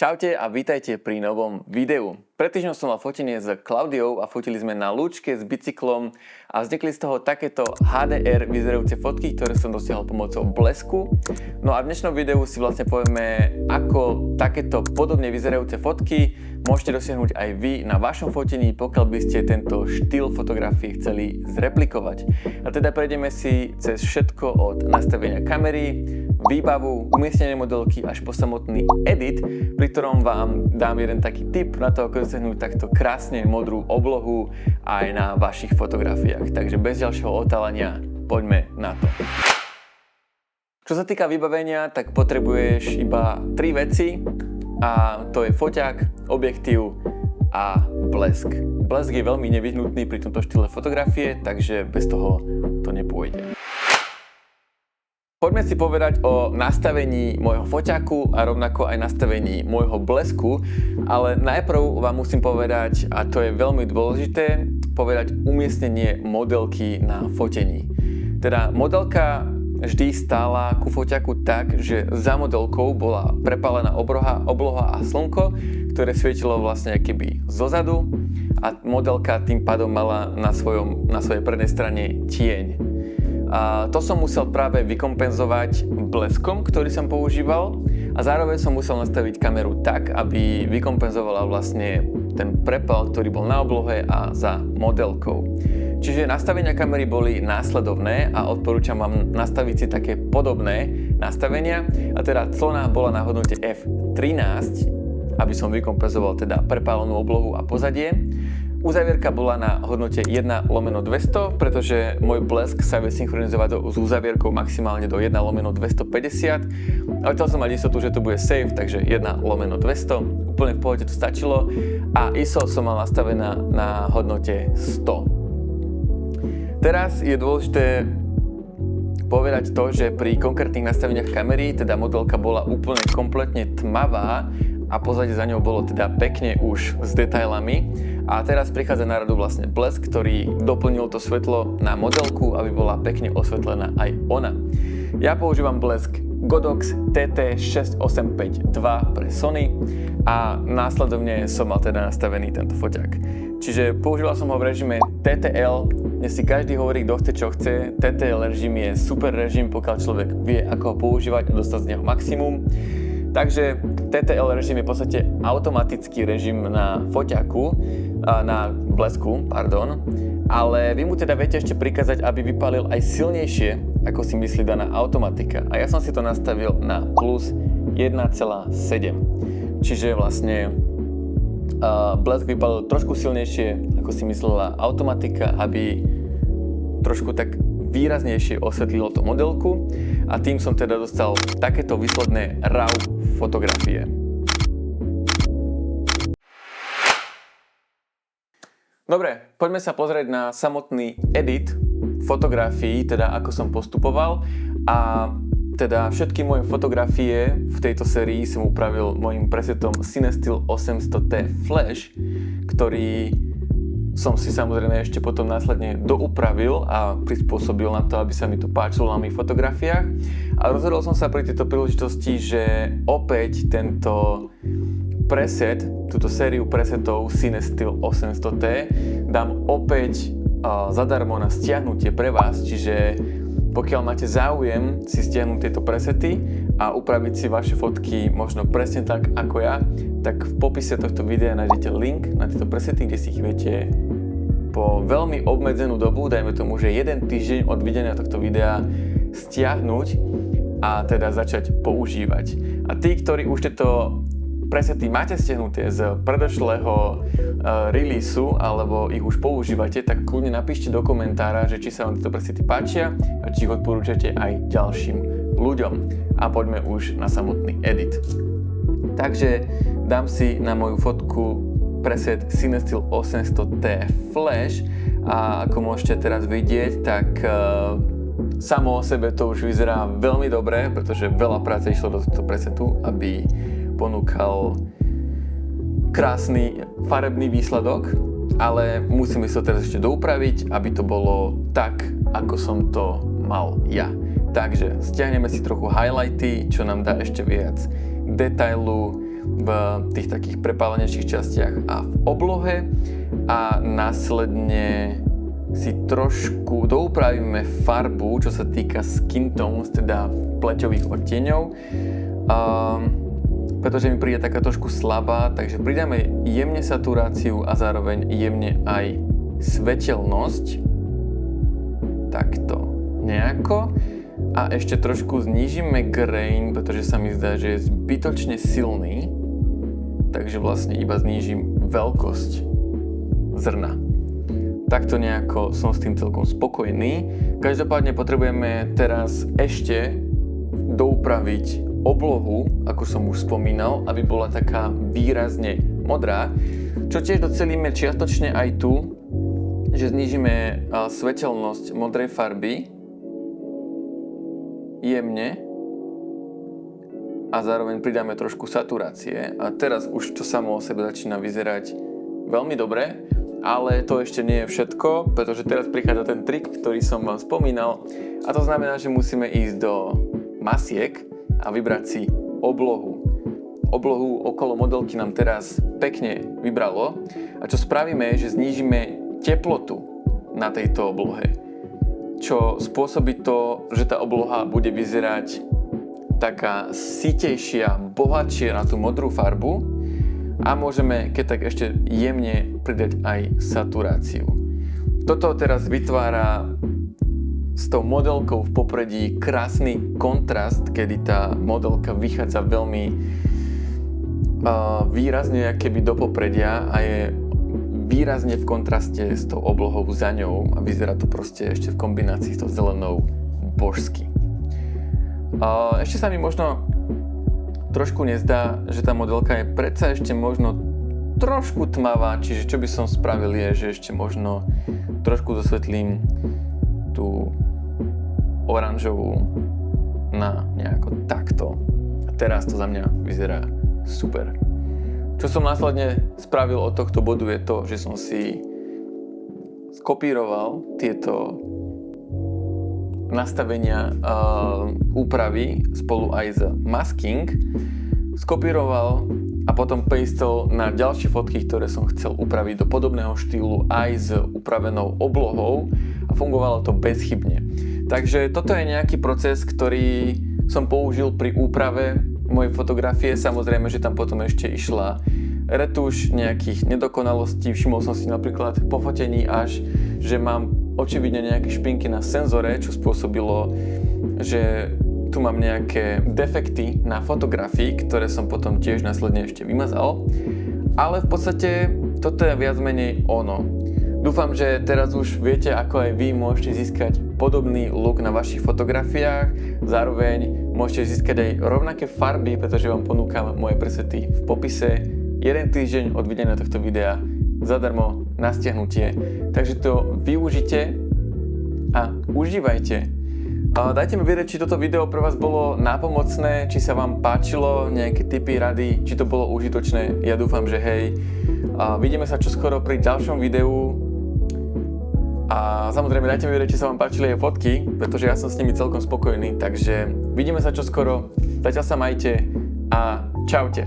Čaute a vítajte pri novom videu. Pred týždňom som mal fotenie s Klaudiou a fotili sme na lúčke s bicyklom a vznikli z toho takéto HDR vyzerajúce fotky, ktoré som dosiahol pomocou blesku. No a v dnešnom videu si vlastne povieme, ako takéto podobne vyzerajúce fotky môžete dosiahnuť aj vy na vašom fotení, pokiaľ by ste tento štýl fotografie chceli zreplikovať. A teda prejdeme si cez všetko od nastavenia kamery, výbavu, umiestnenie modelky až po samotný edit, pri ktorom vám dám jeden taký tip na to, ako dosiahnuť takto krásne modrú oblohu aj na vašich fotografiách. Takže bez ďalšieho otáľania poďme na to. Čo sa týka vybavenia, tak potrebuješ iba 3 veci a to je foťák, objektív a blesk. Blesk je veľmi nevyhnutný pri tomto štýle fotografie, takže bez toho to nepôjde. Poďme si povedať o nastavení môjho foťaku a rovnako aj nastavení môjho blesku, ale najprv vám musím povedať, a to je veľmi dôležité, povedať umiestnenie modelky na fotení. Teda modelka vždy stála ku foťaku tak, že za modelkou bola prepálená obloha a slnko, ktoré svietilo vlastne keby zozadu a modelka tým pádom mala na svojej prednej strane tieň. A to som musel práve vykompenzovať bleskom, ktorý som používal a zároveň som musel nastaviť kameru tak, aby vykompenzovala vlastne ten prepal, ktorý bol na oblohe a za modelkou. Čiže nastavenia kamery boli následovné a odporúčam vám nastaviť si také podobné nastavenia. A teda clona bola na hodnote f13, aby som vykompenzoval teda prepálenú oblohu a pozadie. Uzavierka bola na hodnote 1/200, pretože môj blesk sa vie synchronizovať s uzavierkou maximálne do 1/250. Ale chcel som mať istotu, že to bude safe, takže 1/200. Úplne v pohode to stačilo. A ISO som mal nastavená na hodnote 100. Teraz je dôležité povedať to, že pri konkrétnych nastaveniach kamery, teda modelka bola úplne kompletne tmavá a pozadie za ňou bolo teda pekne už s detailami. A teraz prichádza na radu vlastne blesk, ktorý doplnil to svetlo na modelku, aby bola pekne osvetlená aj ona. Ja používam blesk Godox TT6852 pre Sony a následovne som mal teda nastavený tento foťák. Čiže používal som ho v režime TTL, dnes si každý hovorí, kto chce čo chce. TTL režim je super režim, pokiaľ človek vie, ako ho používať a dostať z neho maximum. Takže TTL režim je v podstate automatický režim na foťaku, na blesku, ale vy mu teda viete ešte prikázať, aby vypálil aj silnejšie, ako si myslí daná automatika. A ja som si to nastavil na plus 1,7. Čiže vlastne blesk vypálil trošku silnejšie, ako si myslela automatika, aby trošku tak výraznejšie osvetlilo tú modelku a tým som teda dostal takéto výsledné RAW fotografie. Dobre, poďme sa pozrieť na samotný edit fotografií, teda ako som postupoval a teda všetky moje fotografie v tejto sérii som upravil mojim presetom Cinestill 800T Flash, ktorý som si samozrejme ešte potom následne doupravil a prispôsobil na to, aby sa mi to páčilo na mojich fotografiách. A rozhodol som sa pri tejto príležitosti, že opäť tento preset, túto sériu presetov Cinestill 800T dám opäť zadarmo na stiahnutie pre vás, čiže pokiaľ máte záujem si stiahnuť tieto presety a upraviť si vaše fotky možno presne tak ako ja, tak v popise tohto videa nájdete link na tieto presety, kde si ich viete po veľmi obmedzenú dobu, dajme tomu, že 1 týždeň od videnia tohto videa stiahnuť a teda začať používať. A tí, ktorí už tieto presety máte stiahnuté z predošlého releaseu alebo ich už používate, tak kľudne napíšte do komentára, že či sa vám tieto presety páčia a či ich odporúčate aj ďalším ľuďom. A poďme už na samotný edit. Takže dám si na moju fotku preset Cinestill 800T Flash a ako môžete teraz vidieť, tak samo o sebe to už vyzerá veľmi dobre, pretože veľa práce išlo do tohto presetu, aby ponúkal krásny farebný výsledok, ale musíme si to teraz ešte doupraviť, aby to bolo tak, ako som to mal ja. Takže stiahneme si trochu highlighty, čo nám dá ešte viac detailu, v tých takých prepálenejších častiach a v oblohe a následne si trošku doupravíme farbu, čo sa týka skin tones, teda pleťových odtieňov, pretože mi príde taká trošku slabá, takže pridáme jemne saturáciu a zároveň jemne aj svetelnosť, takto nejako. A ešte trošku znížime grain, pretože sa mi zdá, že je zbytočne silný. Takže vlastne iba znížim veľkosť zrna. Takto nejako som s tým celkom spokojný. Každopádne potrebujeme teraz ešte doupraviť oblohu, ako som už spomínal, aby bola taká výrazne modrá. Čo tiež docelíme čiastočne aj tu, že znížime svetelnosť modrej farby jemne a zároveň pridáme trošku saturácie a teraz už to samo o sebe začína vyzerať veľmi dobre, ale to ešte nie je všetko, pretože teraz prichádza ten trik, ktorý som vám spomínal a to znamená, že musíme ísť do masiek a vybrať si oblohu. Oblohu okolo modelky nám teraz pekne vybralo a čo spravíme je, že znížime teplotu na tejto oblohe, čo spôsobí to, že tá obloha bude vyzerať taká sytejšia, bohatšia na tú modrú farbu a môžeme keď tak ešte jemne pridať aj saturáciu. Toto teraz vytvára s tou modelkou v popredí krásny kontrast, kedy tá modelka vychádza veľmi výrazne akoby do popredia a je výrazne v kontraste s tou oblohou za ňou a vyzerá to proste ešte v kombinácii s tou zelenou božsky. Ešte sa mi možno trošku nezdá, že tá modelka je predsa ešte možno trošku tmavá, čiže čo by som spravil je, že ešte možno trošku dosvetlím tú oranžovú na nejako takto. A teraz to za mňa vyzerá super. Čo som následne spravil od tohto bodu je to, že som si skopíroval tieto nastavenia úpravy spolu aj s masking, skopíroval a potom pastol na ďalšie fotky, ktoré som chcel upraviť do podobného štýlu aj s upravenou oblohou a fungovalo to bezchybne. Takže toto je nejaký proces, ktorý som použil pri úprave mojej fotografie. Samozrejme, že tam potom ešte išla retuš nejakých nedokonalostí. Všimol som si napríklad po fotení až, že mám očividne nejaké špinky na senzore, čo spôsobilo, že tu mám nejaké defekty na fotografii, ktoré som potom tiež následne ešte vymazal. Ale v podstate toto je viac menej ono. Dúfam, že teraz už viete, ako aj vy môžete získať podobný look na vašich fotografiách. Zároveň môžete získať aj rovnaké farby, pretože vám ponúkam moje presety v popise. 1 týždeň od videnia tohto videa zadarmo na stiahnutie. Takže to využite a užívajte. Dajte mi vedieť, či toto video pre vás bolo nápomocné, či sa vám páčilo, nejaké tipy, rady, či to bolo užitočné. Ja dúfam, že hej. Vidíme sa čoskoro pri ďalšom videu. A samozrejme dajte mi vedieť, či sa vám páčili aj fotky, pretože ja som s nimi celkom spokojný. Takže vidíme sa čoskoro. Zatiaľ sa majte a čaute.